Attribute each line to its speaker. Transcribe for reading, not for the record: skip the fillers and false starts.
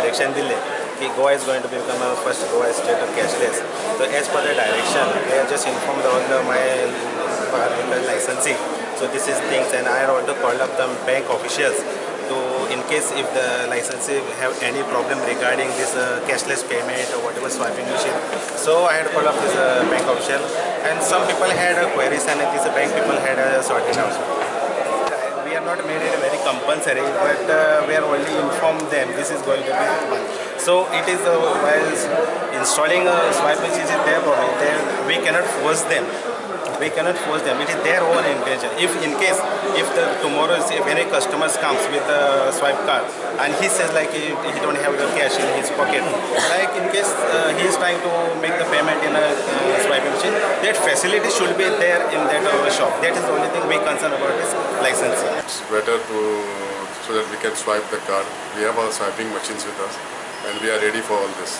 Speaker 1: direction दिले कि Goa is going to become a first Goa state of cashless. So as per the direction, I have just informed all my licensee. So this is things, and I want to call up the bank officials to, in case if the licensee have any problem regarding this cashless payment or whatever swiping machine. So I had called up this bank official, and some people had queries, and this bank people had sorted out. We are not made it very compulsory, but we are only informed them this is going to be fun. So it is while installing a swipe machine is their problem. We cannot force them. We cannot force them. It is their own intention. If in case, if any customers comes with a swipe card and he says like he don't have the cash in his pocket, like in case he is trying to make the payment in a swiping machine, that facility should be there in that shop. That is the only thing we concern about this licensing.
Speaker 2: It's better so that we can swipe the card. We have our swiping machines with us, and we are ready for all this.